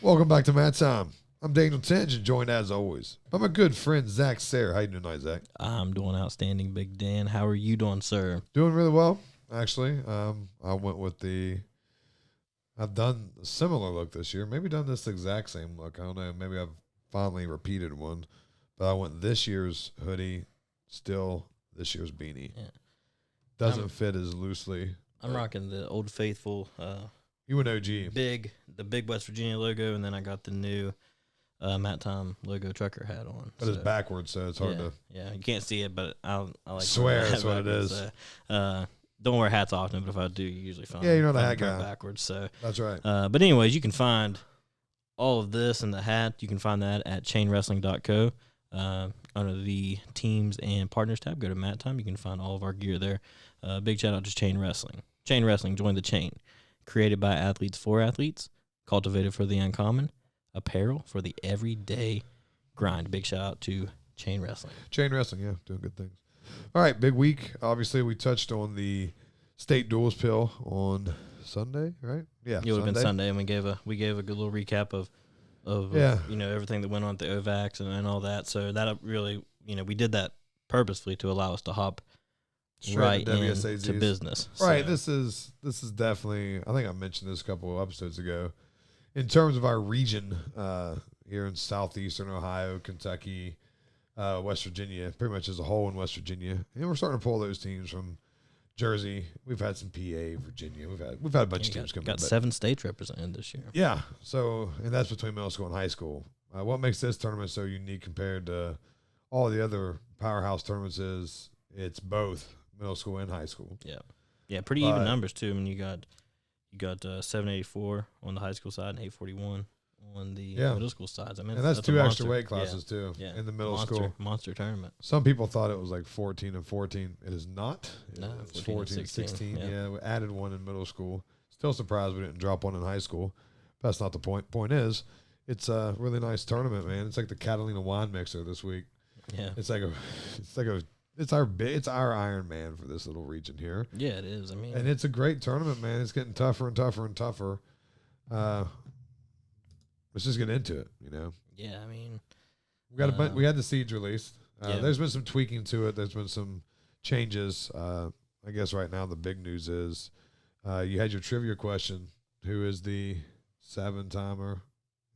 Welcome back to Matt Time. I'm Daniel Tinge, and joined as always by my good friend Zach Sayre. How you doing tonight, Zach? I'm doing outstanding, Big Dan. How are you doing, sir? Doing really well, actually. I went with I've done a similar look this year. Maybe done this exact same look. I don't know. Maybe I've finally repeated one. But I went this year's hoodie, still this year's beanie. Yeah. Doesn't fit as loosely. I'm rocking the Old Faithful. You went OG. The big West Virginia logo, and then I got the new Matt Time logo trucker hat on. But it's backwards, so it's hard to. Yeah, you can't see it, but I like. Swear that's what it is. Don't wear hats often, but if I do, you usually find. Yeah, you're not a hat guy. Backwards, so that's right. But anyways, you can find all of this and the hat. You can find that at chainwrestling.co. Under the teams and partners tab, go to Matt Time. You can find all of our gear there. Big shout out to Chain Wrestling. Chain Wrestling, join the chain. Created by athletes for athletes, cultivated for the uncommon, apparel for the everyday grind. Big shout out to Chain Wrestling. Chain Wrestling, yeah, doing good things. All right, big week. Obviously, we touched on the state duels pill on Sunday, right? Yeah, it would have been Sunday, and we gave a good little recap of everything that went on at the OVAX and all that. So that really, we did that purposefully to allow us to hop right into business. Right. So. This is definitely, I think I mentioned this a couple of episodes ago. In terms of our region here in southeastern Ohio, Kentucky, West Virginia, pretty much as a whole in West Virginia. And we're starting to pull those teams from Jersey. We've had some PA, Virginia. We've had a bunch of teams come in. Got 7 states represented this year. Yeah. So, and that's between middle school and high school. What makes this tournament so unique compared to all the other powerhouse tournaments is it's both middle school and high school. Yeah, pretty even numbers too. I mean, you got 784 on the high school side and 841 on the middle school sides. I mean, and that's 2 extra weight classes too in the middle school monster tournament. Some people thought it was like 14 and 14. It is not. No, it's 14 and 16. Yeah, we added one in middle school. Still surprised we didn't drop one in high school. But that's not the point. Point is, it's a really nice tournament, man. It's like the Catalina wine mixer this week. Yeah, it's our Iron Man for this little region here. Yeah, it is. I mean, and it's a great tournament, man. It's getting tougher and tougher and tougher. Let's just get into it, Yeah, I mean, we had the siege released. There's been some tweaking to it. There's been some changes. I guess right now the big news is you had your trivia question. Who is the 7-timer?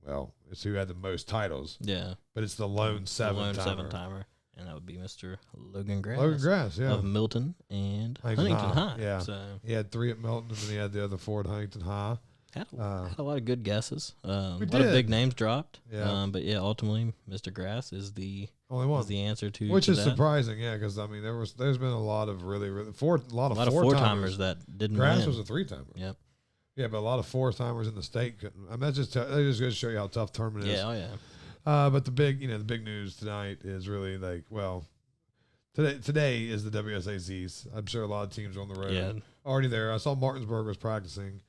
Well, it's who had the most titles. Yeah, but it's the lone 7-timer. The lone 7-timer. And that would be Mr. Logan Grass. Logan Grass, yeah. Of Milton and Huntington High. Yeah. So he had 3 at Milton, and then he had the other 4 at Huntington High. Had a lot of good guesses. A lot of big names dropped. Yeah. But yeah, ultimately, Mr. Grass is the only one. Is the answer to which to is that. Surprising, yeah, because I mean there's been a lot of really a lot of 4-timers that didn't Grass win. was a 3-timer. Yep. Yeah, but a lot of 4-timers in the state couldn't. I mean, that just goes to show you how tough tournament is. Yeah, oh yeah. But the big news tonight is really Today is the WSAZs. I'm sure a lot of teams are on the road already there. I saw Martinsburg was practicing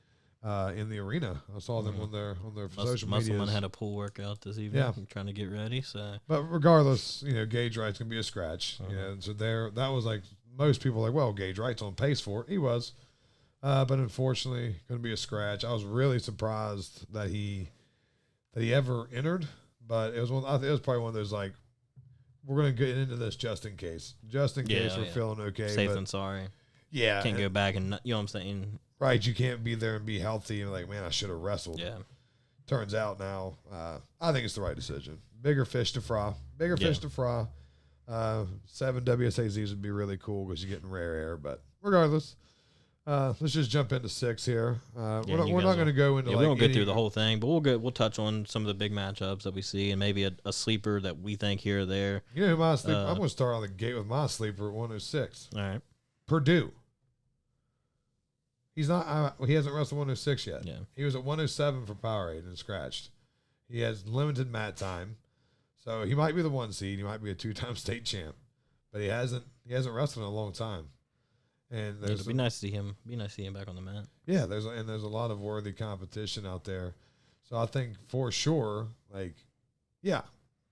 in the arena. I saw them on their social media. Musselman had a pool workout this evening, trying to get ready. So, but regardless, Gage Wright's gonna be a scratch. So that was like most people are like, well, Gage Wright's on pace for it. He was, but unfortunately, gonna be a scratch. I was really surprised that he ever entered, but it was probably one of those like, we're going to get into this just in case. Just in case we're feeling okay. Safe and sorry. Yeah. Can't go back and, you know what I'm saying? Right. You can't be there and be healthy and like, man, I should have wrestled. Yeah. Turns out now, I think it's the right decision. Bigger fish to fry. 7 WSAZs would be really cool because you're getting rare air. But regardless, let's just jump into 6 here. We're not going to go into we won't go through the whole thing, but we'll touch on some of the big matchups that we see and maybe a sleeper that we think here or there. You know who my sleeper? I'm going to start on the gate with my sleeper at 106. All right. Purdue. He's not. He hasn't wrestled 106 yet. Yeah. He was at 107 for Powerade and scratched. He has limited mat time, so he might be the 1 seed. He might be a 2-time state champ, but he hasn't wrestled in a long time. And it'd be nice to see him. Be nice to see him back on the mat. Yeah, there's a lot of worthy competition out there. So I think for sure,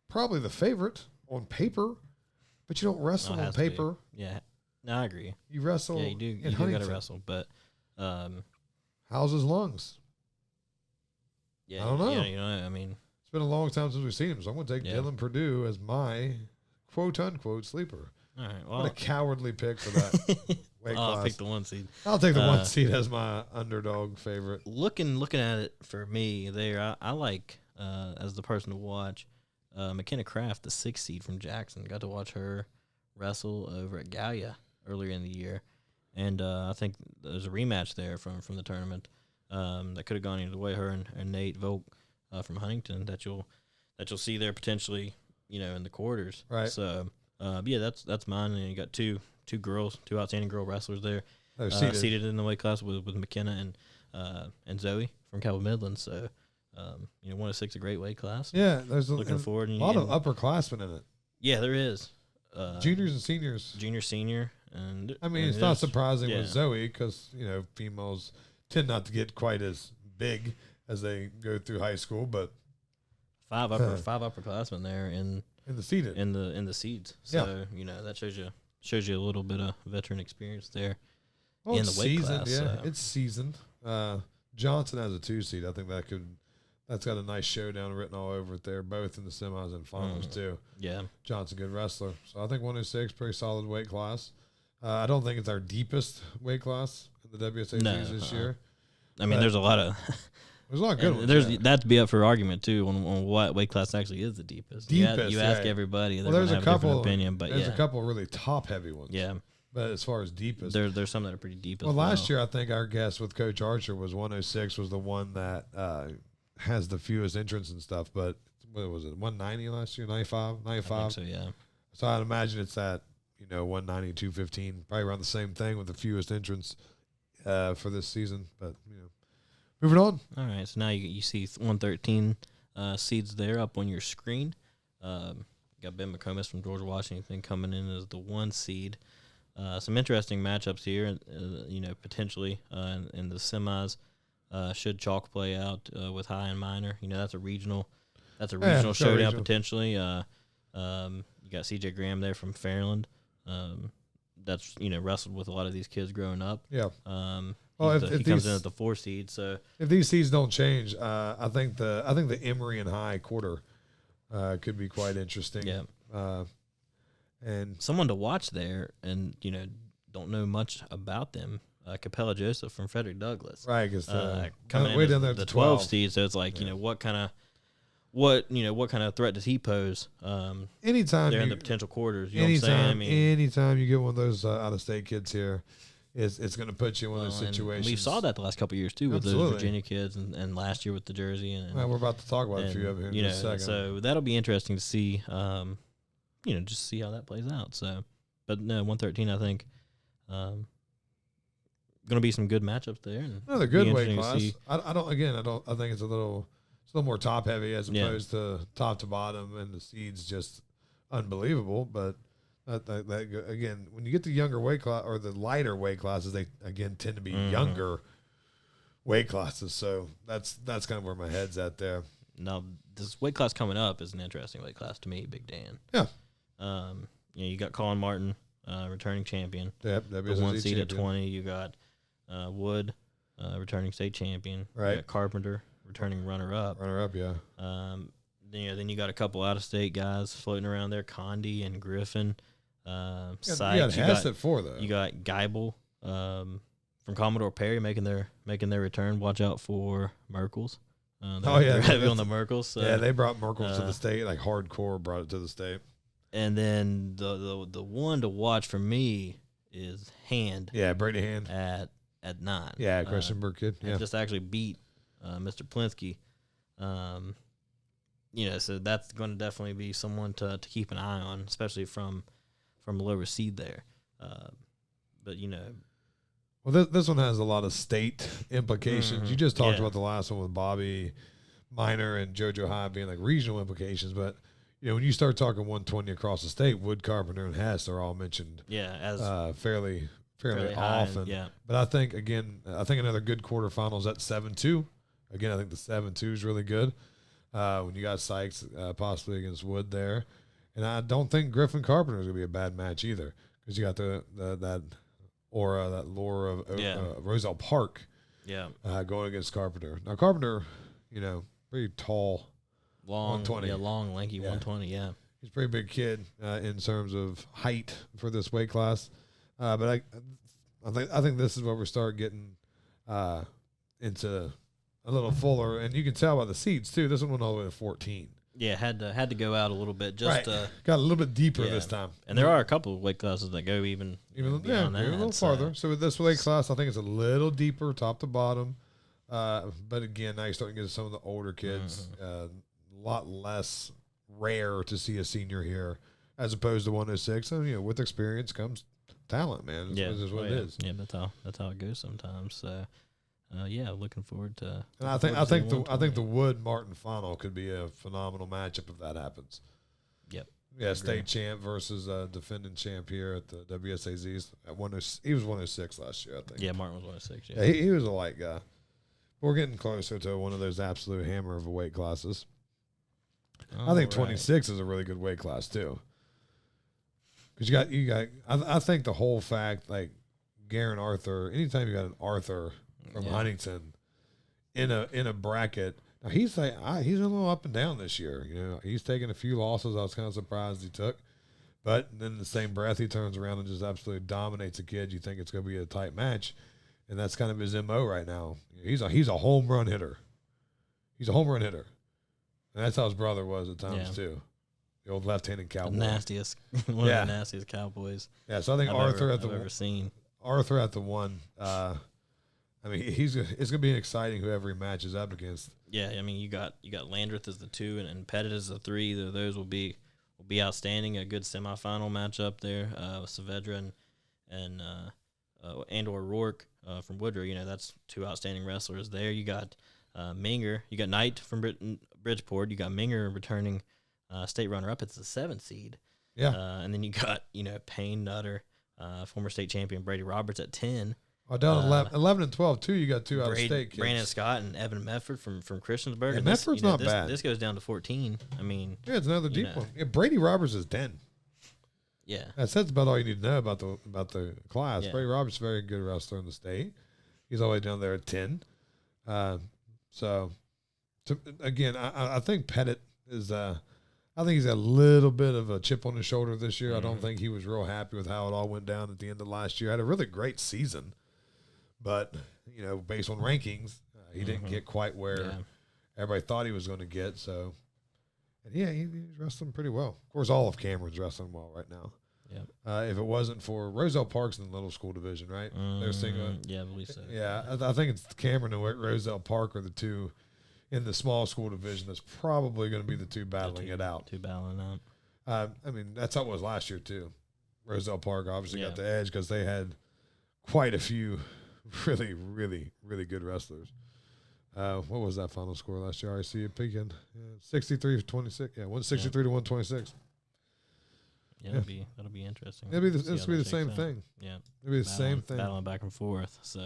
probably the favorite on paper, but you don't wrestle on paper. Yeah, no, I agree. You wrestle. Yeah, you do. You do got to wrestle, but how's his lungs? Yeah, I don't know. I mean, It's been a long time since we've seen him, so I'm going to take Yeah. Dylan Purdue as my quote-unquote sleeper. all right. What a Well, cowardly pick for that weight I'll class. pick the 1 seed. I'll take the 1 seed as my underdog favorite. Looking at it for me there, I like as the person to watch McKenna Kraft, the 6 seed from Jackson. Got to watch her wrestle over at Gallia earlier in the year, and I think there's a rematch there from the tournament that could have gone either way. Her and Nate Volk from Huntington that you'll see there potentially, in the quarters. Right. So yeah, that's mine. And you got two outstanding girl wrestlers there. They're Seated in the weight class with McKenna and Zoe from Cabell Midland. So 1 of 6, a great weight class. Yeah, there's Looking forward. a lot of upperclassmen in it. Yeah, there is. Juniors and seniors. Junior, senior, and I mean, and it's not there's- surprising yeah. with Zoe because, females tend not to get quite as big as they go through high school, but five upperclassmen there in in the seated. in the seeds. So that shows you a little bit of veteran experience there. Well, in it's the weight seasoned, class, yeah, so. it's seasoned. Johnson has a 2 seed. I think that's got a nice showdown written all over it there, both in the semis and finals too. Yeah, Johnson, good wrestler. So I think 106, pretty solid weight class. I don't think it's our deepest weight class in the WSAZ this year. I mean, there's a lot of There's a lot of good ones. there's yeah. that to be up for argument too on what weight class actually is the deepest. You Deepest, ask yeah. everybody, they're Well, gonna have a different opinion, but there's a couple really top heavy ones. yeah, But as far as deepest, there's some that are pretty deep. well, last year I think our guest with Coach Archer was 106 was the one that has the fewest entrants and stuff. But what was it, 190 last year, 95, I think so, yeah. So I'd imagine it's that 190, 215, probably around the same thing with the fewest entrants for this season. But moving on. All right, so now you see 113 seeds there up on your screen. Got Ben McComas from George Washington coming in as the 1 seed. Some interesting matchups here, potentially in the semis. Should chalk play out with high and minor. That's a regional. That's a regional showdown regional. potentially. You got CJ Graham there from Fairland. That's wrestled with a lot of these kids growing up. Yeah. Well, if he comes in these- at the 4 seed. So If these seeds don't change, I think the Emory and High quarter could be quite interesting. yeah, And someone to watch there, and don't know much about them. Capella Joseph from Frederick Douglass. right, because Coming way in down as there the at 12 seed, so it's like Yeah. what kind of threat does he pose? Anytime There in you, the potential quarters, you know what I'm saying? I mean, anytime you get one of those out of state kids here, it's going to put you in one of those and situations. we saw that the last couple of years too with Absolutely. those Virginia kids, and last year with the Jersey, and Well, we're about to talk about a few of them here in just a second. so that'll be interesting to see. Just see how that plays out. So, but no, 113, I think, going to be some good matchups there. And Another be good weight interesting to class. see. I think it's a little more top heavy as Yeah. opposed to top to bottom, and the seeds just unbelievable. But that again, when you get the younger weight class or the lighter weight classes, they again tend to be younger weight classes. So that's kind of where my head's at there. Now, this weight class coming up is an interesting weight class to me, Big Dan. Yeah. You got Colin Martin, returning champion, Yep, the WSAZ 1 seed at champion. 20. You got Wood, returning state champion. Right. You got Carpenter, returning runner-up. Runner up, yeah. Then you got a couple out-of-state guys floating around there, Condi and Griffin. You got Sykes, Hess at 4 though. you got Geibel from Commodore Perry making their return. Watch out for Merkles. They're heavy on the Merkles. So. Yeah, they brought Merkles to the state, like hardcore brought it to the state. And then the one to watch for me is Hand Yeah, Brady Hand. at 9. Yeah, Christian Burke kid. And Yeah. just actually beat Mr. Plinsky. So that's going to definitely be someone to keep an eye on, especially from a lower seed there. But Well, this one has a lot of state implications. You just talked Yeah. about the last one with Bobby Minor and JoJo High being like regional implications, but when you start talking 120 across the state, Wood, Carpenter, and Hess are all mentioned as fairly high, often. yeah. But I think another good quarterfinals at 7-2. Again, I think the 7-2 is really good. When you got Sykes possibly against Wood there, and I don't think Griffin Carpenter is going to be a bad match either because you got that aura, that lore of Roselle Park Yeah. going against Carpenter. Now Carpenter, pretty tall. Long, 120. yeah, long, lanky 120, yeah. He's a pretty big kid in terms of height for this weight class. But I think this is where we start getting into a little fuller, and you can tell by the seats too. This one went all the way to 14. Yeah, had to go out a little bit. Just got a little bit deeper this time. And there are a couple of weight classes that go even beyond that. A little farther. So with this weight class, I think it's a little deeper, top to bottom. But again, now you're starting to get some of the older kids. A lot less rare to see a senior here as opposed to 106. And with experience comes talent, man. This is what it is. Yeah, that's how it goes sometimes. So looking forward to. And I think the Wood Martin final could be a phenomenal matchup if that happens. Yep. Yeah, state champ versus defending champ here at the WSAZs. He was 106 last year, I think. Yeah, Martin was 106. Yeah, he was a light guy. We're getting closer to one of those absolute hammer of weight classes. I think 26 is a really good weight class too. Because you got. I think the whole fact, like Garen Arthur. Anytime you got an Arthur from Huntington in a bracket, now he's a little up and down this year. He's taken a few losses. I was kind of surprised he took, but then in the same breath he turns around and just absolutely dominates a kid. You think it's going to be a tight match, and that's kind of his MO right now. He's a home run hitter. He's a home run hitter. And that's how his brother was at times too. The old left-handed cowboy. The nastiest. One of the nastiest Cowboys. Yeah, so I think I've ever seen. Arthur at the one. I mean, it's going to be exciting whoever he matches up against. Yeah, I mean, you got Landreth as the 2 and Pettit as the 3. Those will be outstanding. A good semifinal matchup there with Saavedra and or Rourke from Woodrow. That's 2 outstanding wrestlers there. You got Minger. You got Knight from Bridgeport. You got Minger returning state runner-up. It's the 7th seed. Yeah. And then you got, Payne Nutter, former state champion Brady Roberts at 10. Oh, down 11 and 12, too. You got 2 out-of-state kids. Brandon Scott and Evan Medford from Christiansburg. Yeah, Medford's not bad. This goes down to 14. I mean. Yeah, it's another deep one. Yeah, Brady Roberts is 10. Yeah. That's about all you need to know about the class. Yeah. Brady Roberts is a very good wrestler in the state. He's all the way down there at 10. Again, I think Pettit is I think he's got a little bit of a chip on his shoulder this year. I don't think he was real happy with how it all went down at the end of last year. Had a really great season, but based on rankings, he didn't get quite where everybody thought he was going to get. So, and he's wrestling pretty well. Of course, all of Cameron's wrestling well right now. Yeah. If it wasn't for Roselle Park's in the little school division, right? They're single. Yeah, I believe so. Yeah, I think it's Cameron and Roselle Park are the 2 in the small school division. That's probably going to be the 2 battling it out. 2 battling out. I mean, that's how it was last year too. Roselle Park obviously got the edge because they had quite a few really, really, really good wrestlers. What was that final score last year? I see it peaking 63-26. Yeah, 163 to 126. Yeah, that'll be interesting. It'll be the same thing. Yeah, it'll be the same thing. Battling back and forth. So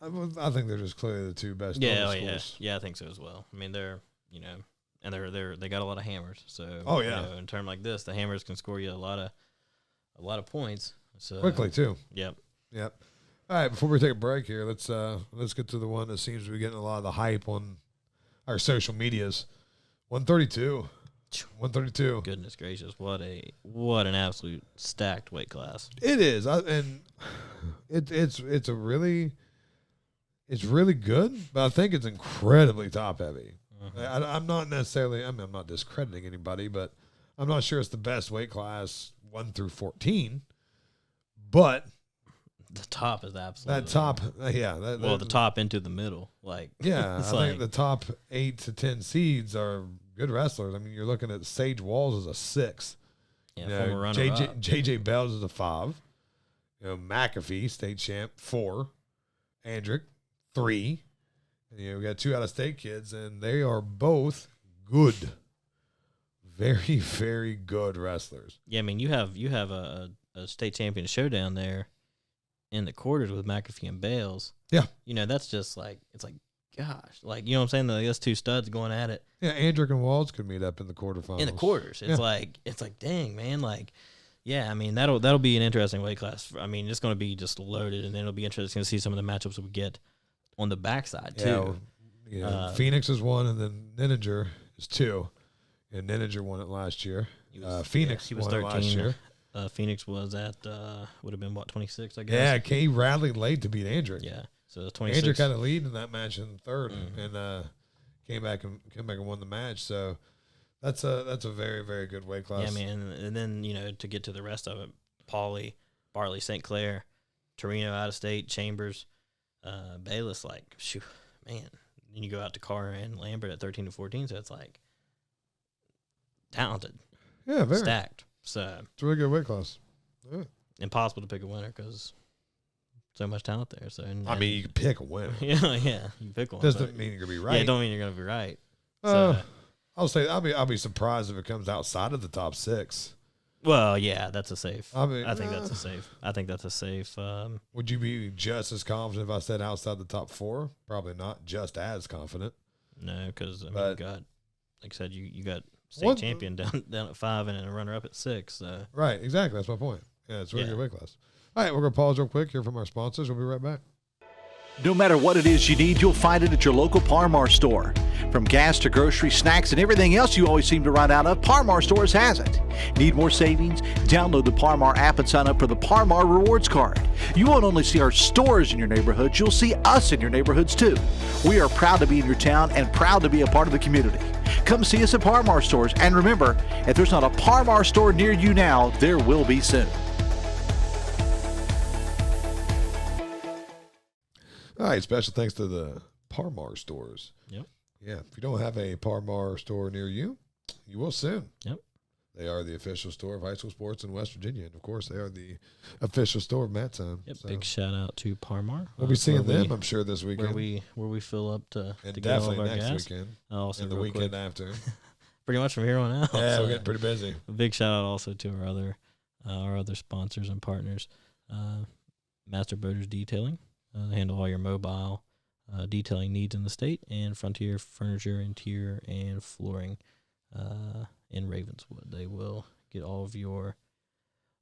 I think they're just clearly the 2 best. Schools. Yeah, I think so as well. I mean, they're and they got a lot of hammers. So in a term like this, the hammers can score you a lot of points. So quickly too. Yep. All right, before we take a break here, let's get to the one that seems to be getting a lot of the hype on our social medias. 132. Goodness gracious, what an absolute stacked weight class. It is, and it's really good, but I think it's incredibly top heavy. I'm not necessarily. I'm not discrediting anybody, but I'm not sure it's the best weight class 1 through 14. But the top is absolutely that top. The top into the middle, I think the top 8 to 10 seeds are good wrestlers. I mean, you're looking at Sage Walls as a 6. Yeah, former runner-up. JJ Bells is a 5. McAfee, state champ, 4. Andrick, 3. And, we got 2 out-of-state kids, and they are both good. Very, very good wrestlers. Yeah, I mean, you have a state champion showdown there in the quarters with McAfee and Bales. Yeah. That's just gosh, you know what I'm saying? That's 2 studs going at it. Yeah, Andrick and Walls could meet up in the quarterfinals. In the quarters. It's dang, man, yeah, I mean, that'll be an interesting weight class. I mean, it's going to be just loaded, and then it'll be interesting to see some of the matchups we get on the backside, too. Phoenix is 1, and then Nininger is 2. And Nininger won it last year. Phoenix he was won 13. it last year. Phoenix was at would have been 26, I guess. Yeah, he rallied late to beat Andrick. Yeah, so the 26. Andrick had a lead in that match in third, and came back and won the match. So that's a very, very good weight class. Yeah, man. And then to get to the rest of it, Pauly, Bartley, St. Clair, Torino, out of state, Chambers, Bayless. Like, shoot, man. Then you go out to Carr and Lambert at 13 to 14. So it's like talented. Yeah, very stacked. So it's a really good weight class. Yeah. Impossible to pick a winner because so much talent there. So I mean, you can pick a winner. Yeah, you can pick one. Doesn't mean you're gonna be right. Yeah, it don't mean you're gonna be right. So, I'll say I'll be surprised if it comes outside of the top 6. Well, yeah, that's a safe. I think that's a safe. I think that's a safe. Would you be just as confident if I said outside the top 4? Probably not just as confident. No, because you got, like I said, you got state champion down at 5 and a runner up at 6. So. Right, exactly. That's my point. Yeah, it's a really good weight class. All right, we're gonna pause real quick. Hear from our sponsors. We'll be right back. No matter what it is you need, you'll find it at your local Par-Mar store. From gas to grocery, snacks, and everything else you always seem to run out of, Par-Mar stores has it. Need more savings? Download the Par-Mar app and sign up for the Par-Mar Rewards Card. You won't only see our stores in your neighborhoods, you'll see us in your neighborhoods too. We are proud to be in your town and proud to be a part of the community. Come see us at Par-Mar stores, and remember, if there's not a Par-Mar store near you now, there will be soon. All right, special thanks to the Par-Mar stores. Yep. Yeah, if you don't have a Par-Mar store near you, you will soon. Yep. They are the official store of high school sports in West Virginia. And, of course, they are the official store of Matt Time. Yep, so big shout-out to Par-Mar. We'll be seeing them, I'm sure, this weekend. Where we fill up to get all of our gas. Weekend. Also, and the weekend after. Pretty much from here on out. Yeah, we're getting pretty busy. A big shout-out also to our other sponsors and partners. Master Boaters Detailing. Handle all your mobile detailing needs in the state, and Frontier Furniture, Interior, and Flooring in Ravenswood. They will get all of your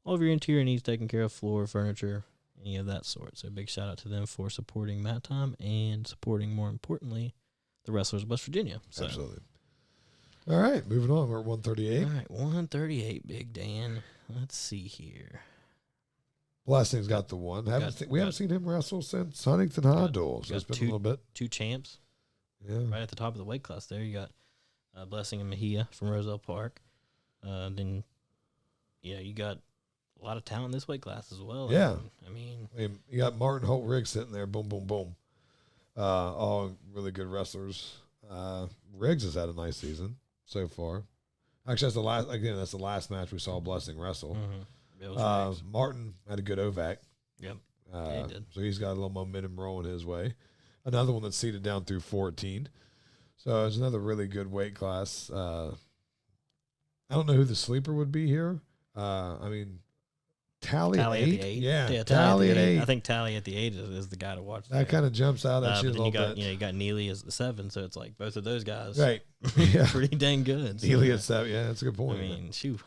interior needs taken care of, floor, furniture, any of that sort. So big shout out to them for supporting Matt Time and supporting, more importantly, the Wrestlers of West Virginia. So. Absolutely. All right, moving on. We're at 138. All right, 138, Big Dan. Let's see here. Blessing's got the one. We haven't seen him wrestle since Huntington High Duel, so it's been a little bit. 2 champs. Yeah. Right at the top of the weight class there. You got Blessing and Mejia from Roselle Park. Then, you got a lot of talent in this weight class as well. Yeah. I mean, you got Martin Holt Riggs sitting there. Boom, boom, boom. All really good wrestlers. Riggs has had a nice season so far. Actually, that's the last match we saw Blessing wrestle. Mm-hmm. Martin had a good OVAC. Yep. Yeah, he did. So he's got a little momentum rolling his way. Another one that's seeded down through 14. So it's another really good weight class. I don't know who the sleeper would be here. Tally at 8. Yeah, Tally at 8. I think Tally at the 8 is the guy to watch. That kind of jumps out at you a little bit. You got Neely as the 7, so it's like both of those guys. Right. Yeah. Pretty dang good. Neely at 7. Yeah, that's a good point. I mean, shoot.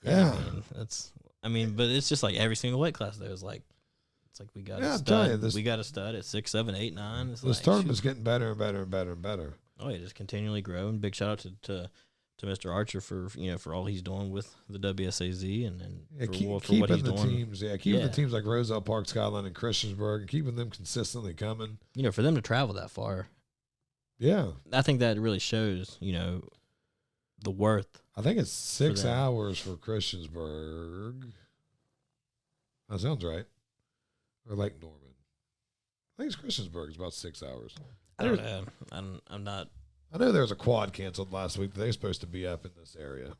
Yeah. But it's just like every single weight class though. It's like we got a stud. We got a stud at 6, 7, 8, 9. This tournament's getting better and better and better and better. Oh, yeah, just continually growing. Big shout out to Mr. Archer for all he's doing with the WSAZ and for what he's doing. Keeping the teams like Roselle Park, Skyline, and Christiansburg, and keeping them consistently coming. For them to travel that far. Yeah. I think that really shows, the worth. I think it's 6 hours for Christiansburg. That sounds right. Or Lake Norman. I think it's Christiansburg. It's about 6 hours. I don't know. I'm not. I know there was a quad canceled last week. They're supposed to be up in this area.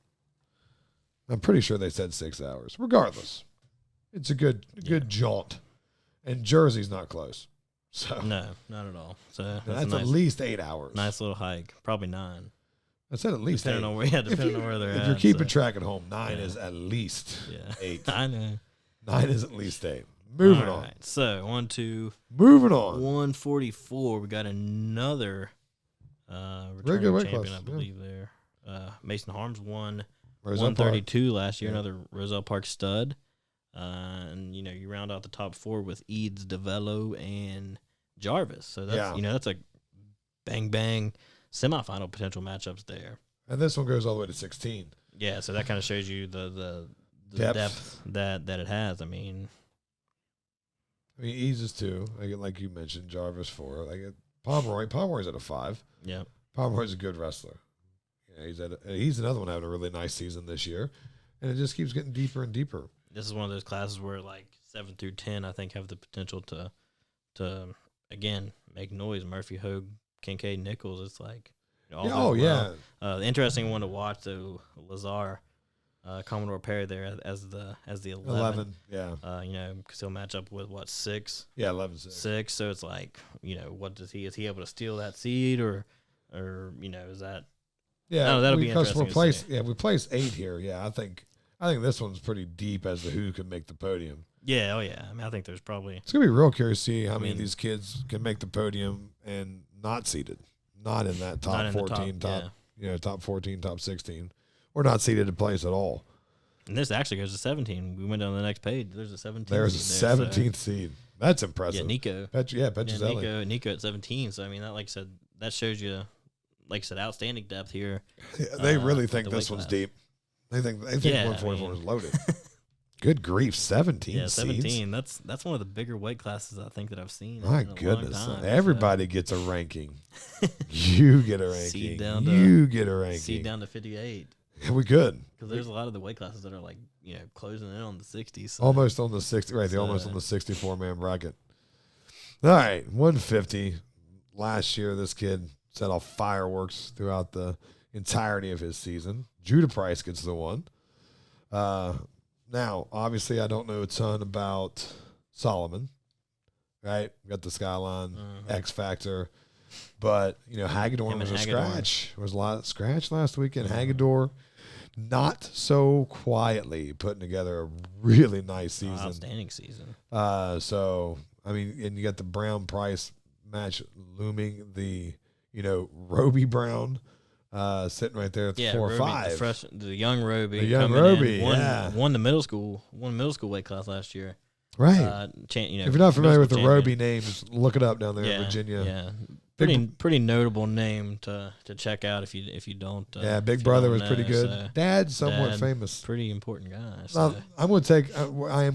I'm pretty sure they said 6 hours. Regardless, it's a good jaunt. And Jersey's not close. So no, not at all. So that's at least 8 hours. Nice little hike. Probably 9. I said at least depending 8. Depending on where they're at. If you're keeping track at home, 9 is at least 8. I know. 9 is at least 8. Moving on. Right. So moving on. 144. We got another returning champion, I believe there. Mason Harms won 132 last year. Another Roselle Park stud. And you round out the top 4 with Eads, DeVello, and Jarvis. So that's that's a bang bang semifinal potential matchups there. And this one goes all the way to 16. Yeah, so that kind of shows you the depth that it has. I mean, eases 2. Like you mentioned, Jarvis 4. Pomeroy's at a 5. yeah. Pomeroy's a good wrestler. Yeah, he's another one having a really nice season this year, and it just keeps getting deeper and deeper. This is one of those classes where like 7 through 10, I think, have the potential to again make noise. Murphy, Hogue, Kincaid, Nichols. It's like the interesting one to watch though. Lazar, Commodore Perry there as the 11. Yeah. Because he'll match up with what 6. Yeah, 11-6. 6. So it's like what does he is he able to steal that seed or is that. Yeah, that'll be interesting. We placed 8 here. Yeah, I think this one's pretty deep as to who can make the podium. Yeah, I mean, I think there's probably. It's gonna be real curious to see how many of these kids can make the podium and not seeded, not in that top 14, top 14, top 16, or not seeded to place at all. And this actually goes to 17. We went down to the next page. There's a 17. There's a 17th seed. That's impressive. Yeah, Nico. Nico at 17. So I mean, that like I said, that shows you. Like I said, outstanding depth here. Yeah, they really think this one's deep. They think 144 is loaded. Good grief, 17. Yeah, 17. Seeds? That's one of the bigger weight classes I think that I've seen. My goodness, everybody gets a ranking. You get a ranking. Seed down to 58. Yeah, we could. Because there's a lot of the weight classes that are like closing in on the 60s. So. Almost on the 60. Right, they're almost on the 64-man bracket. All right, 150. Last year, this kid set off fireworks throughout the entirety of his season. Judah Price gets the one. Now, obviously, I don't know a ton about Solomon, right? We got the Skyline, X Factor. But, Hagedorn was a scratch. There was a lot of scratch last weekend. Hagedorn, not so quietly putting together a really nice season. Outstanding season. And you got the Brown Price match looming. The Roby Brown sitting right there at 4 or 5. The young Roby. The young Roby, won the middle school weight class last year. Right. If you're not familiar with the Roby names, look it up down there in Virginia. Yeah. Pretty notable name to check out if you don't. Big Brother was pretty good. So Dad's somewhat famous. Pretty important guy. So. I am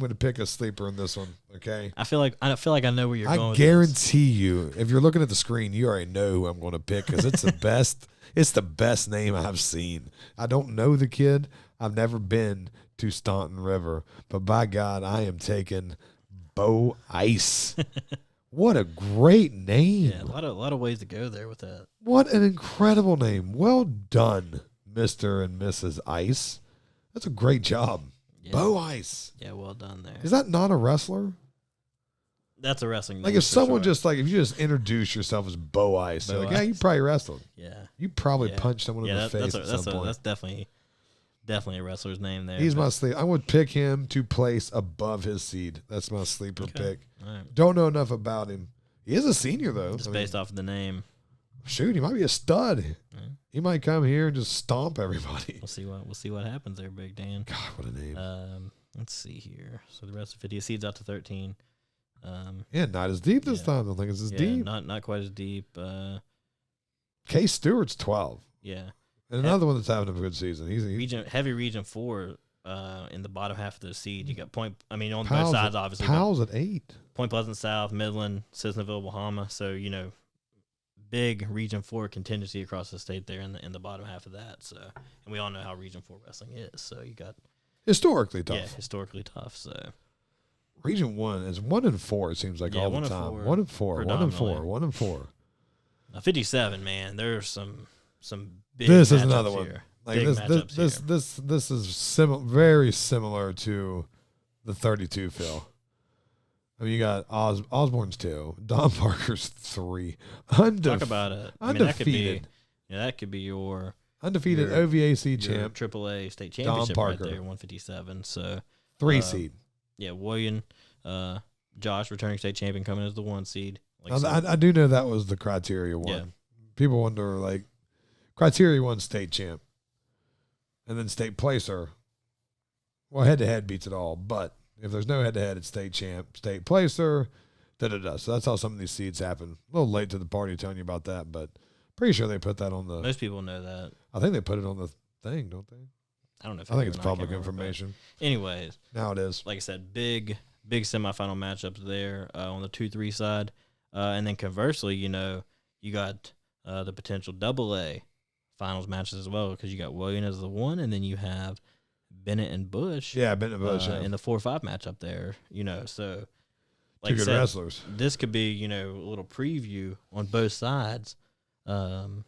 going to pick a sleeper in this one. Okay. I feel like I know where you're going. I guarantee you, if you're looking at the screen, you already know who I'm going to pick because it's the best. It's the best name I've seen. I don't know the kid. I've never been to Staunton River, but by God, I am taking Bo Ice. What a great name. Yeah, a lot of ways to go there with that. What an incredible name. Well done, Mr. and Mrs. Ice. That's a great job. Yeah. Bo Ice. Yeah, well done there. Is that not a wrestler? That's a wrestling name. Like if someone if you just introduce yourself as Bo Ice, you probably wrestled. Yeah. You probably punched someone in the face at some point. That's definitely a wrestler's name there. He's my sleeper. I would pick him to place above his seed. That's my sleeper pick. Right. Don't know enough about him. He is a senior, though. Just based off of the name. Shoot, he might be a stud. Right. He might come here and just stomp everybody. We'll see what happens there, Big Dan. God, what a name. Let's see here. So the rest of 50 seeds out to 13. Not as deep this time. I don't think it's as deep. Not quite as deep. Case Stewart's 12. Yeah. And another one that's having a good season. He's heavy region 4 in the bottom half of the seed. You got on both sides, obviously. Powell's at 8. Point Pleasant South, Midland, Cisnaville, Bahama. So, big region 4 contingency across the state there in the bottom half of that. So, and we all know how region 4 wrestling is. So you got historically tough. Yeah, historically tough. So region 1 is 1 and 4. It seems like all the time. 1 and 4. 1 and 4. 1 and 4. 57, man. There's some big. This is another one. Here. Like this is very similar to the 32 Phil. I mean, you got Osborne's 2, Don Parker's 3, Talk about it. Undefeated. That could be your undefeated OVAC champ, AAA state championship Don Parker. right there, 157. So 3 seed. Yeah, William, Josh, returning state champion, coming as the 1 seed. I do know that was the criteria one. Yeah. People wonder criteria 1 state champ, and then state placer. Well, head to head beats it all, but if there's no head to head, it's state champ, state placer, So that's how some of these seeds happen. A little late to the party telling you about that, but pretty sure they put that on the. Most people know that. I think they put it on the thing, don't they? I don't know if I think it's public information. Anyways, now it is. Like I said, big semifinal matchups there on the 2-3 side, and then conversely, you got the potential AA finals matches as well because you got William as the 1, and then you have Bennett and Bush. Yeah, Bennett and Bush in the 4-5 matchup there. So like 2 good wrestlers. This could be a little preview on both sides of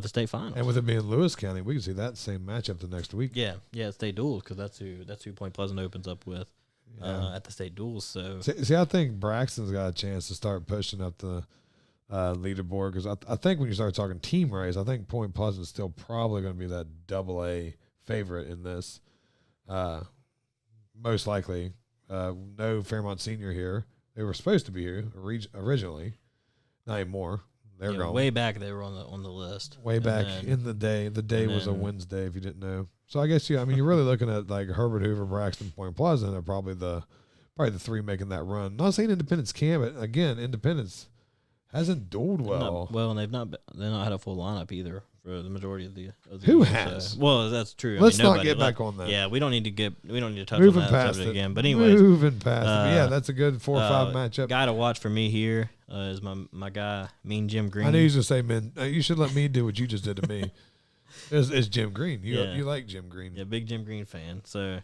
the state finals. And with it being Lewis County, we can see that same matchup the next week. Yeah, state duels because that's who Point Pleasant opens up with at the state duels. So see, I think Braxton's got a chance to start pushing up the leaderboard because I think when you start talking team race, I think Point Pleasant's still probably going to be that AA favorite in this. Most likely, no Fairmont Senior here. They were supposed to be here originally, not anymore. They're gone. Way back they were on the list. Way back in the day. The day was a Wednesday, if you didn't know. So I guess you're really looking at like Herbert Hoover, Braxton, Point Pleasant are probably the 3 making that run. Not saying Independence can, but again, Independence hasn't dueled well. And they've not had a full lineup either for the majority of the Who year, has? So. Well, that's true. Let's not get back on that. Yeah, we don't need to touch on that subject again. But anyways, moving past it. Yeah, that's a good 4-5 matchup. Guy to watch for me here is my guy, Mean Jim Green. I knew you was gonna say, man, you should let me do what you just did to me. It's Jim Green. You like Jim Green? Yeah, big Jim Green fan. So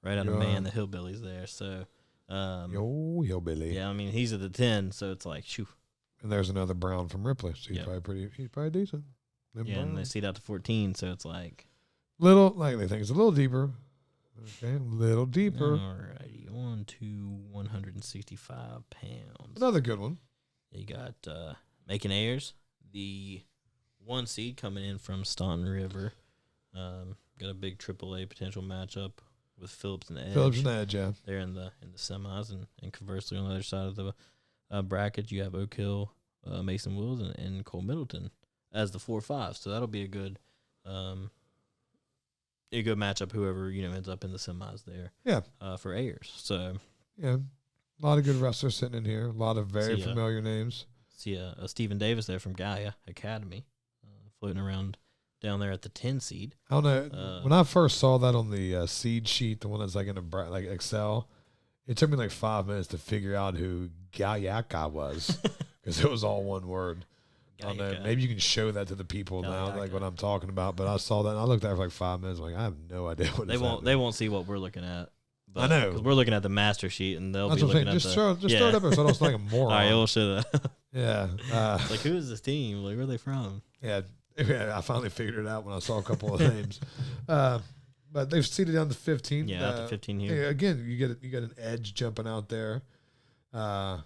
right out of Man the Hillbillies there. So yo hillbilly. Yeah, he's at the 10, so it's like shoo. And there's another Brown from Ripley. So he's probably decent. And they seed out to 14, so it's like they think it's a little deeper. Okay, a little deeper. Alrighty, 165 pounds. Another good one. You got Macon Ayers, the 1 seed coming in from Staunton River. Got a big AAA potential matchup with Phillips and Edge. Yeah. They're in the semis, and conversely on the other side of the bracket, you have Oak Hill, Mason Wills, and Cole Middleton as the 4-5. So that'll be a good matchup. Whoever ends up in the semis there. Yeah. For Ayers. So yeah, a lot of good wrestlers sitting in here. A lot of very familiar names. See Stephen Davis there from Gaia Academy, floating around down there at the 10 seed. I don't know. When I first saw that on the seed sheet, the one that's like in a Excel, it took me like 5 minutes to figure out who Gaiaka was because it was all one word. I don't know. Maybe you can show that to the people now, like what I'm talking about. But I saw that and I looked at it for like 5 minutes. I'm like, I have no idea what they won't see what we're looking at. But, I know because we're looking at the master sheet and they'll be looking at just throw it up there so I don't sound like a moron. All right, we'll show that. Yeah. It's like, who is this team? Like, where are they from? Yeah, I finally figured it out when I saw a couple of names. But they've seeded down to 15. Yeah, up to 15 here. Again, you get an Edge jumping out there at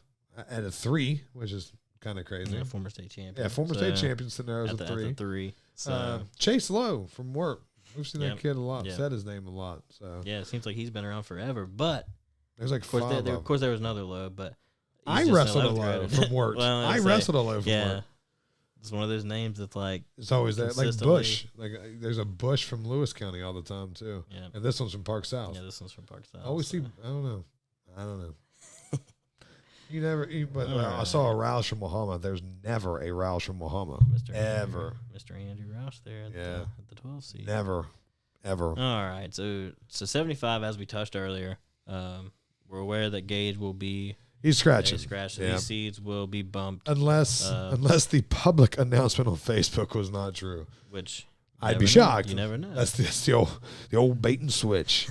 a 3, which is kind of crazy. Yeah, former state champion. Yeah, former state champion sitting there as a 3. At the 3. So. Chase Lowe from work. We've seen that kid a lot. Yeah. Said his name a lot. So yeah, it seems like he's been around forever. But there's like 5 of course, there was another Lowe, but I wrestled a Lowe from work. I wrestled a Lowe from work. It's one of those names that's like it's always that, like Bush. Like there's a Bush from Lewis County all the time too. Yeah, and this one's from Park South. Yeah, this one's from Park South. I always see. I don't know. You never. But I saw a Roush from Wahama. There's never a Roush from Wahama. Mr. Ever. Mr. Andrew Roush there at the 12 seed. Never. Ever. All right. So 75, as we touched earlier, we're aware that Gage will be. He's scratching. So these seeds will be bumped. Unless the public announcement on Facebook was not true. Which I'd be shocked. You never know. That's the old bait and switch.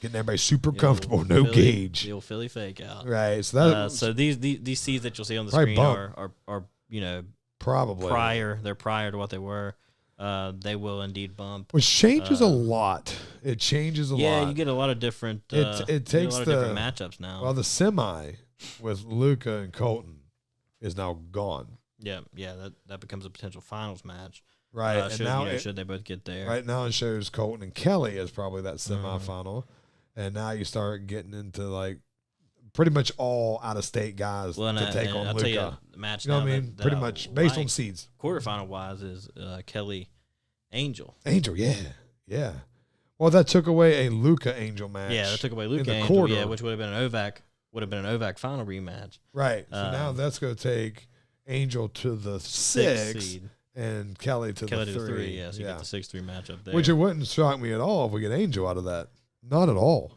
Getting everybody super comfortable, no Gage. The old Philly fake out. Right. So so these seeds that you'll see on the screen are probably prior. They're prior to what they were. They will indeed bump. Which changes a lot. It changes a lot. Yeah, you get a lot of different. It takes different matchups now. Well, the semi with Luca and Colton is now gone. Yeah, that becomes a potential finals match. Right, and now should they both get there? Right now, it shows Colton and Kelly as probably that semifinal, and now you start getting into like pretty much all out of state guys to take on I'll Luca. tell you the match. You know what I mean? Pretty much based on seeds. Quarterfinal wise is Kelly Angel. Angel, yeah. Well, that took away a Luca Angel match. Yeah, that took away Luca in the Angel. quarter. Yeah, which would have been an OVAC would have been an OVAC final rematch. Right. So now that's going to take Angel to the 6 seed. and Kelly to the 3. Yeah, so you get the 6-3 matchup there. Which it wouldn't shock me at all if we get Angel out of that. Not at all.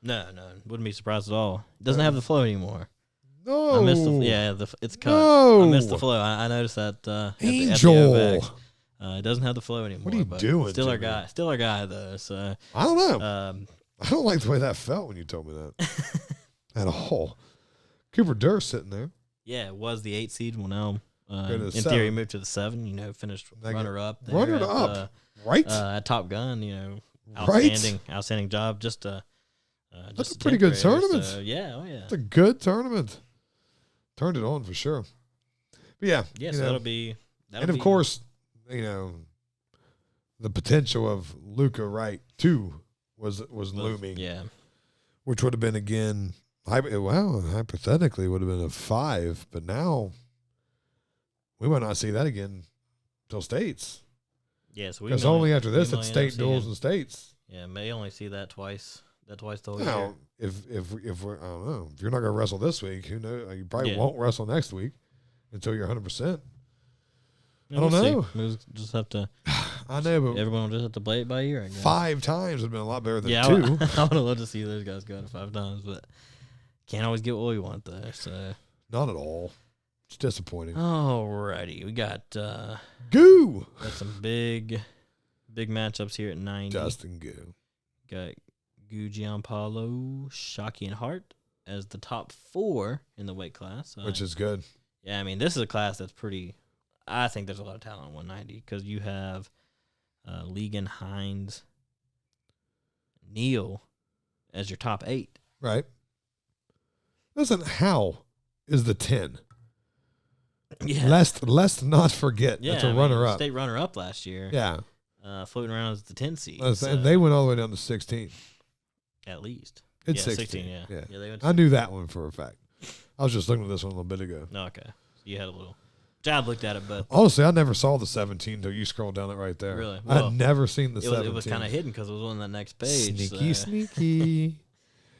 No, wouldn't be surprised at all. It doesn't have the flow anymore. No. I missed it's cut. No. I missed the flow. I noticed that Angel. at the OVAC. It doesn't have the flow anymore. What are you doing? Still our Jimmy? guy. Still our guy though. So I don't know. I don't like the way that felt when you told me that. At all. Cooper Durst sitting there. Yeah, it was the 8 seed. Well, now in the theory 7. moved to the 7. You know, finished runner up. Runner up. Right. At Top Gun. You know, Right. outstanding job. Just That's a pretty good tournament. So, yeah. Oh yeah. It's a good tournament. Turned it on for sure. But yeah. Yes, that'll be. And of course, you know, the potential of Luca Wright too was looming. Yeah. Which would have been again, hypothetically would have been a 5, but now we might not see that again till states. Yes, because only after this it's state duels and states. Yeah, may only see that twice. That twice the whole Now, year. if we're, I don't know, if you're not going to wrestle this week, who knows? You probably won't wrestle next week until you're 100%. I don't know. We'll just have to. I know, but everyone will just have to play it by ear. I guess. 5 times would have been a lot better than 2. I would love to see those guys go to 5 times, but can't always get what we want there. So not at all. It's disappointing. Alrighty, we got Goo. Got some big matchups here at 90. Dustin Goo. Got Goo Gianpaolo, Shockey, and Hart as the top 4 in the weight class, which is good. Yeah, I mean this is a class that's pretty. I think there's a lot of talent on 190 because you have Ligon, Hines, Neal as your top 8. Right. Listen, how is the 10? Yeah. Let's not forget. Yeah, that's a runner-up. State runner-up last year. Yeah. Floating around as the 10 seed. And they went all the way down to 16. At least. It's 16, 16. yeah. They went I knew that one for a fact. I was just looking at this one a little bit ago. Okay. So you had a little. Jab looked at it, but honestly, I never saw the 17 until you scrolled down it right there. Really? Well, I'd never seen the 17. It was kind of hidden because it was on that next page. Sneaky.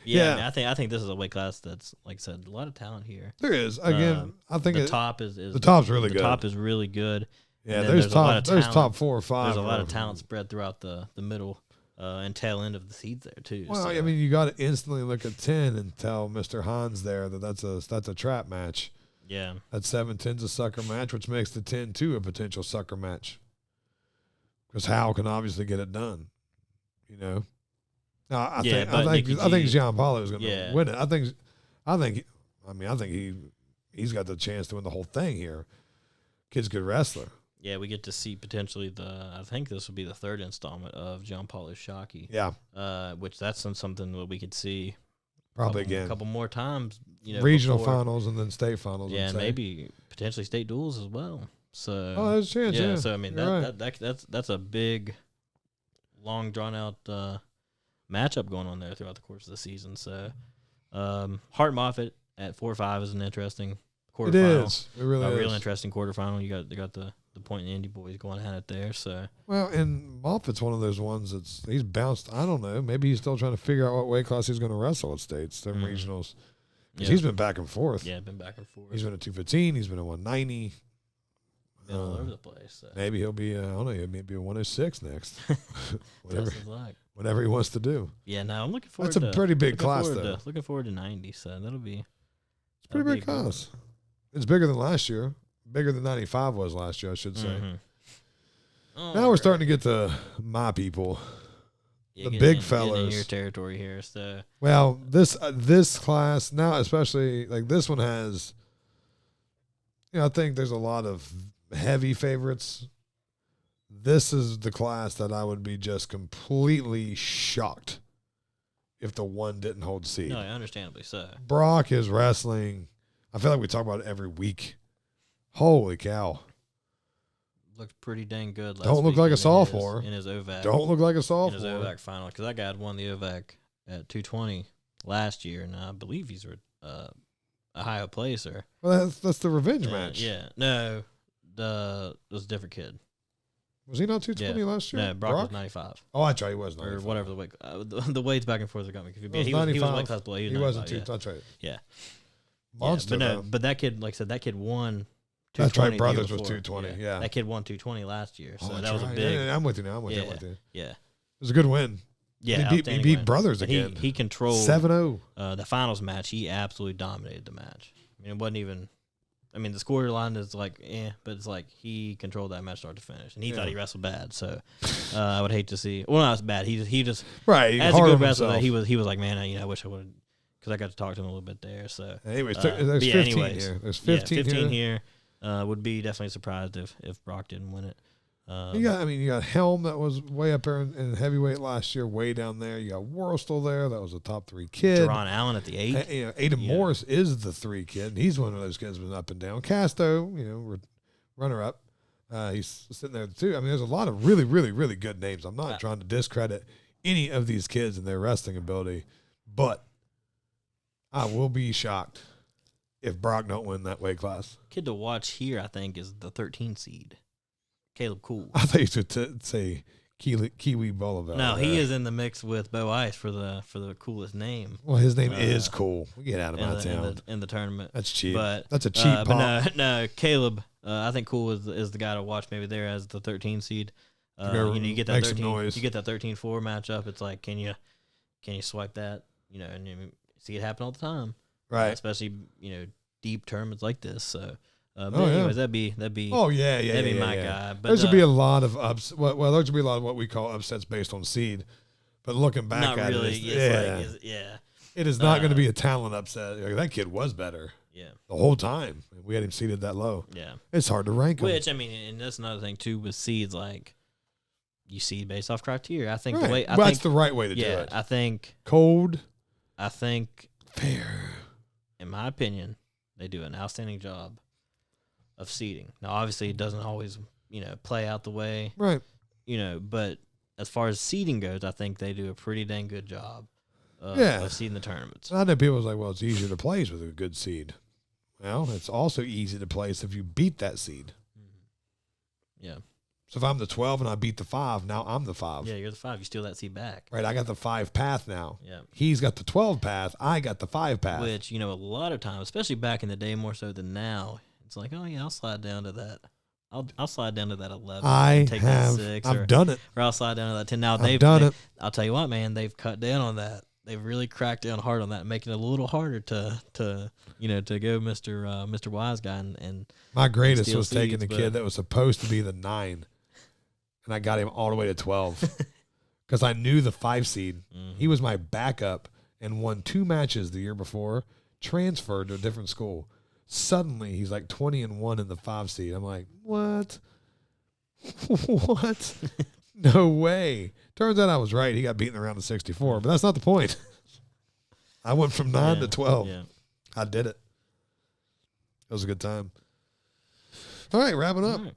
Yeah. I mean, I think this is a weight class that's, like I said, a lot of talent here. There is. Again, I think the top is the top's really good. The top is really good. Yeah, there's top 4 or 5. There's a lot of talent spread throughout the middle and tail end of the seeds there too. Well, I mean, you got to instantly look at 10 and tell Mr. Hans there that's a trap match. Yeah. That 7-10's a sucker match, which makes the 10-2 a potential sucker match. Because Hal can obviously get it done. You know? Now, I think Gianpaolo is going to win it. I think he's got the chance to win the whole thing here. Kid's a good wrestler. Yeah, we get to see potentially I think this will be the 3rd installment of Gianpaolo Shockey. Yeah. Which that's something that we could see probably again a couple more times. You know, regional finals and then state finals. Yeah, maybe potentially state duels as well. So there's a chance. Yeah. So I mean that's a big, long drawn out matchup going on there throughout the course of the season. So Hart Moffitt at 4-5 is an interesting quarterfinal. It is. It really is. A real interesting quarterfinal. They got the Point and Indy boys going at it there. So and Moffitt's one of those ones he's bounced. I don't know. Maybe he's still trying to figure out what weight class he's going to wrestle at states, them regionals. Because he's been back and forth. Yeah, been back and forth. He's been at 215. He's been at 190. Been all over the place. So. Maybe he'll be. I don't know. Maybe a 106 next. whatever he wants to do. Yeah, no, I'm looking forward. That's a pretty big class, though. Looking forward to 90. So that'll be. It's a pretty big class. It's bigger than last year. Bigger than 95 was last year, I should say. Mm-hmm. Now we're starting to get to my people. The big fellas in your territory here. So well, this class now, especially like this one has. I think there's a lot of heavy favorites. This is the class that I would be just completely shocked if the one didn't hold seed. No, understandably so. Brock is wrestling. I feel like we talk about it every week. Holy cow. Looked pretty dang good last Don't look like a sophomore. In his OVAC. Don't look like a sophomore. In his OVAC final. Because that guy had won the OVAC at 220 last year, and I believe he's a higher placer. Well, that's the revenge match. Yeah. No, it was a different kid. Was he not 220 last year? No, Brock was 95. Oh, I tried. He was 95. Or whatever the weight. The weights back and forth are got me confused. He was weight class below. He wasn't too. That's right. Yeah. Monster. But that kid, like I said, that kid won. That's right. Brothers was 220. Yeah. That kid won 220 last year, so that was right. a big. Yeah, I'm with you now. I'm with you. Yeah. It was a good win. Yeah, he beat Brothers again. He controlled 7-0. The finals match. He absolutely dominated the match. I mean, it wasn't even. I mean, the score line is like, but it's like he controlled that match start to finish, and he thought he wrestled bad. So I would hate to see. Well, not as bad. He just right as a good wrestler. He was like, man, I wish I would, because I got to talk to him a little bit there. So anyways, there's 15 here. There's 15 here. Would be definitely surprised if Brock didn't win it. You got Helm that was way up there in heavyweight last year, way down there. You got Worrell there, that was a top 3 kid. Jaron Allen at the 8. Adam Morris is the 3 kid. And he's one of those kids been up and down. Casto, runner up. He's sitting there too. I mean, there's a lot of really, really, really good names. I'm not trying to discredit any of these kids and their wrestling ability, but I will be shocked if Brock don't win that weight class. Kid to watch here, I think, is the 13 seed. Caleb Cool. I thought you should say Kiwi Bolivar. No, he is in the mix with Bo Ice for the coolest name. Well, his name is cool. We get out of my town in the tournament. That's cheap. But that's a cheap pop. But no, Caleb. I think Cool is the guy to watch maybe there as the 13 seed. You get that 13. You get that 13-4 matchup. It's like, can you swipe that? And you see it happen all the time. Right. Especially deep tournaments like this. So. Anyways, that'd be. Oh yeah, that'd be my guy. But there's would be a lot of ups. Well, there's would be a lot of what we call upsets based on seed. But looking back not at really, it, it is not going to be a talent upset. That kid was better. Yeah. The whole time we had him seeded that low. Yeah. It's hard to rank him. Which and that's another thing too with seeds. Like, you seed based off criteria. I think right. the way. That's the right way to do it. I think cold. I think fair. In my opinion, they do an outstanding job of seeding. Now, obviously, it doesn't always, play out the way, right? But as far as seeding goes, I think they do a pretty dang good job of seeding the tournaments. I know people are like, well, it's easier to place with a good seed. Well, it's also easy to place if you beat that seed. Yeah. So if I'm the 12 and I beat the 5, now I'm the 5. Yeah, you're the 5. You steal that seed back. Right, I got the 5 path now. Yeah. He's got the 12 path. I got the 5 path. Which, a lot of times, especially back in the day more so than now, it's like, oh, yeah, I'll slide down to that. I'll slide down to that 11. Take that 6. I've done it. Or I'll slide down to that 10. Now, I've done it. I'll tell you what, man, they've cut down on that. They've really cracked down hard on that, making it a little harder to go Mr. Wise Guy and my greatest was taking the kid that was supposed to be the 9, and I got him all the way to 12 because I knew the 5 seed. Mm-hmm. He was my backup and won 2 matches the year before, transferred to a different school. Suddenly, he's like 20-1 in the 5 seed. I'm like, what? What? No way. Turns out I was right. He got beaten around the 64, but that's not the point. I went from 9 to 12. Yeah. I did it. It was a good time. All right, wrapping up. Right.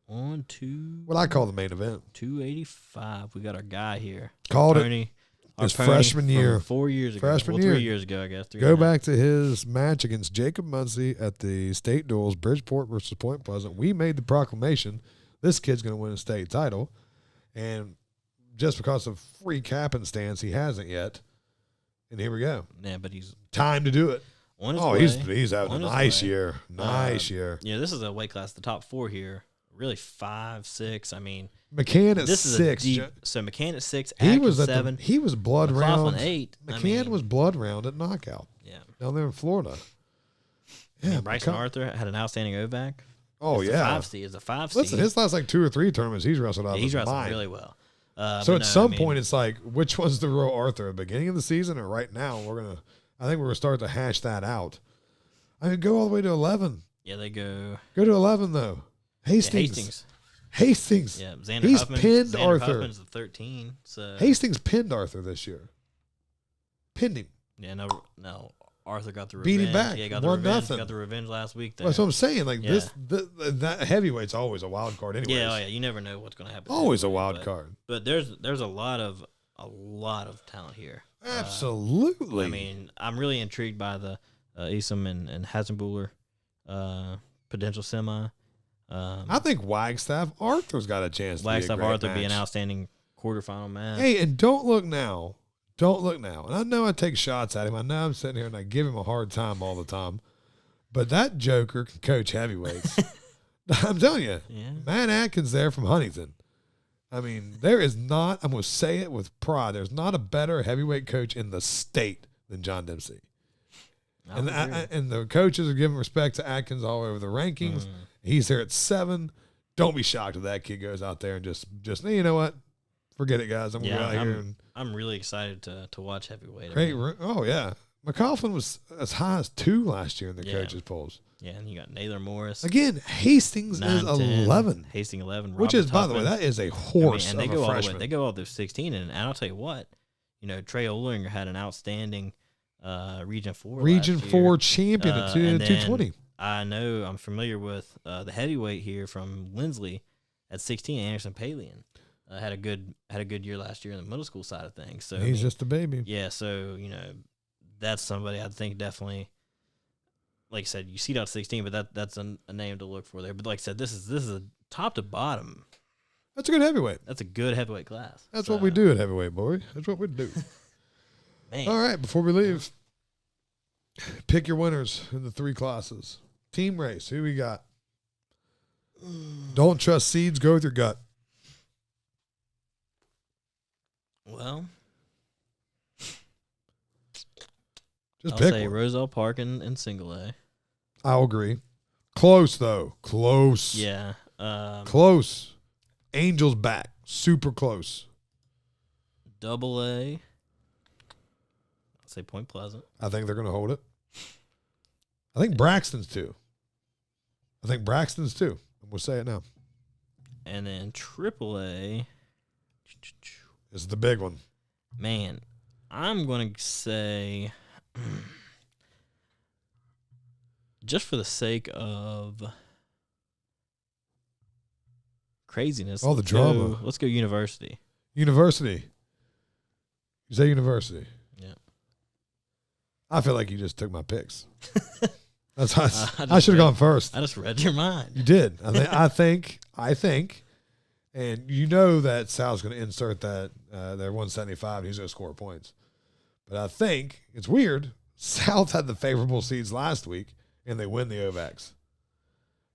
On to what I call the main event. 285. We got our guy here. Called it. His freshman year. 4 years ago. Freshman year. 3 years ago, I guess. Go back to his match against Jacob Muncie at the state duels, Bridgeport versus Point Pleasant. We made the proclamation, this kid's going to win a state title. And just because of freak happenstance, he hasn't yet. And here we go. Yeah, but he's time to do it. He's having a nice year. Nice year. Yeah, this is a weight class. The top 4 here, really 5, 6. I mean, McCann at 6. So McCann at 6. He was at 7. He was blood round. 8. McCann was blood round at knockout. Yeah, down there in Florida. Yeah, Bryson Arthur had an outstanding OVAC. Oh, it's yeah. It's a 5 seed. Listen, his last 2 or 3 tournaments, he's wrestled out. He's wrestled really well. So at some point, it's like, which one's the real Arthur? At the beginning of the season or right now? I think we're gonna start to hash that out. I mean, go all the way to 11. Yeah, they go. Go to 11 though. Hastings. Yeah, Xander he's Huffman, pinned Xander Arthur. Huffman's the 13. So Hastings pinned Arthur this year. Pinned him. Yeah, no. Arthur got the revenge. Beat him back. Yeah, got the revenge. Got the revenge last week. That's what I'm saying. Like that heavyweight's always a wild card anyway. Yeah, you never know what's going to happen. Always a wild card. But there's a lot of talent here. Absolutely. I mean, I'm really intrigued by the Isom and Hasenbuehler potential semi. I think Wagstaff Arthur's got a chance to Wagstaff be a great Arthur match. be an outstanding quarterfinal match. Hey, and don't look now. Don't look now. And I know I take shots at him. I know I'm sitting here and I give him a hard time all the time. But that joker can coach heavyweights. I'm telling you. Yeah. Matt Atkins there from Huntington. I mean, there is not, I'm going to say it with pride, there's not a better heavyweight coach in the state than John Dempsey. And the coaches are giving respect to Atkins all over the rankings. He's here at 7. Don't be shocked if that kid goes out there and just you know what? Forget it, guys. I'm going to go out here. And I'm really excited to watch heavyweight. great. Oh, yeah. McCaughlin was as high as 2 last year in the coaches' polls. Yeah, and you got Naylor Morris. Again, Hastings 9, is 11. Hastings 11. Which Robert is, by the way, Tuffin. that is a horse and they of go a all freshman. they go all through 16, and I'll tell you what, Trey Olinger had an outstanding Region 4 Region last 4 year. champion at And then 220. I'm familiar with the heavyweight here from Lindsley at 16, Anderson Palian. Had a good year last year in the middle school side of things. So He's just a baby. yeah, so that's somebody I think definitely. Like I said, you see it out 16, but that's a name to look for there. But like I said, this is a top to bottom. That's a good heavyweight. That's a good heavyweight class. That's what we do at heavyweight, boy. That's what we do. Man. All right, before we leave, pick your winners in the 3 classes. Team race, who we got? Don't trust seeds, go with your gut. Well, Just I'll pick say one. Roselle Park in single A. I'll agree. Close, though. Close. Yeah. Close. Angels back. Super close. Double A. I'll say Point Pleasant. I think they're going to hold it. I think Braxton's too. We'll say it now. And then Triple A. This is the big one. Man, I'm going to say, just for the sake of craziness. All the drama. Let's go University. University. You say University. Yeah. I feel like you just took my picks. That's how I I should have gone first. I just read your mind. You did. I think, and you know that Sal's going to insert that their 175. He's going to score points. But I think it's weird. South had the favorable seeds last week, and they win the OVACs.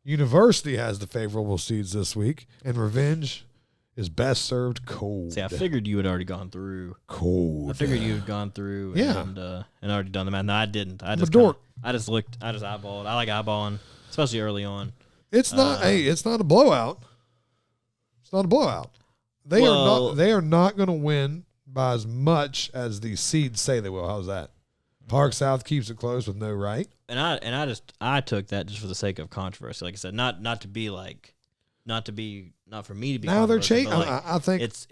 University has the favorable seeds this week, and revenge is best served cold. See, I figured you had already gone through. Cold. I figured you had gone through and already done the math. No, I didn't. I just dork. I just eyeballed. I like eyeballing, especially early on. It's not. It's not a blowout. It's not a blowout. They are not going to win by as much as the seeds say they will. How's that? Park South keeps it close with no right. And I took that just for the sake of controversy. Like I said, not for me to be. Now they're chasing. chasing. I think it's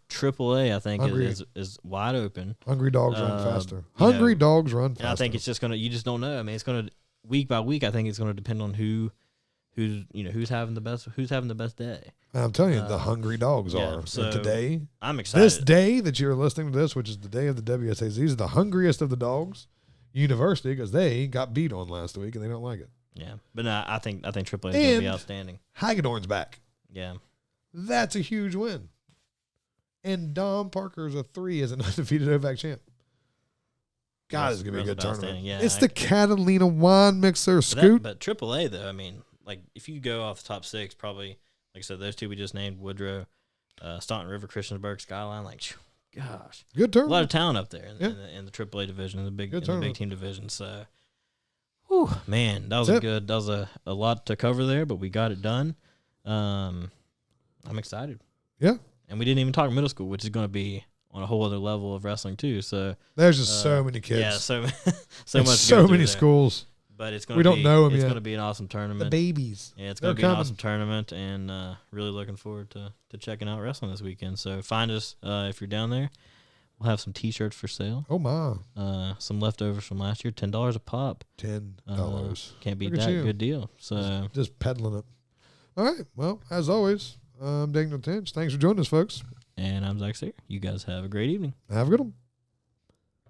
Triple A. I think Hungry. is wide open. Hungry dogs run faster. Hungry dogs run faster. And I think it's just gonna. You just don't know. I mean, it's gonna week by week. I think it's gonna depend on who's having the best day. I'm telling you, the hungry dogs yeah, are. so And today, I'm excited. this day that you're listening to this, which is the day of the WSAZ, these are the hungriest of the dogs. University, because they got beat on last week and they don't like it. Yeah, but no, I think Triple A is gonna be outstanding. Hagedorn's back. Yeah, That's a huge win. And Dom Parker's a 3 as an undefeated OVAC champ. God, it's going to be a good tournament. Yeah, it's the Catalina wine mixer, Scoot. But Triple A, though, I mean, like, if you go off the top 6, probably, like I said, those 2 we just named, Woodrow, Staunton River, Christiansburg, Skyline, like, gosh. Good tournament. A lot of talent up there in the Triple A division, in the big team division. So, whew, man, that was a lot to cover there, but we got it done. I'm excited. Yeah. And we didn't even talk middle school, which is going to be on a whole other level of wrestling too. So there's just so many kids. Yeah, so much. So many schools. But it's going. We don't know them yet. It's going to be an awesome tournament. The babies. Yeah, it's going to be an awesome tournament, and really looking forward to checking out wrestling this weekend. So find us if you're down there. We'll have some T-shirts for sale. Oh my! Some leftovers from last year, $10 a pop. $10. Can't beat that. Good deal. So just peddling it. All right. Well, as always, I'm Daniel Tinch. Thanks for joining us, folks. And I'm Zach Sayer. You guys have a great evening. Have a good one.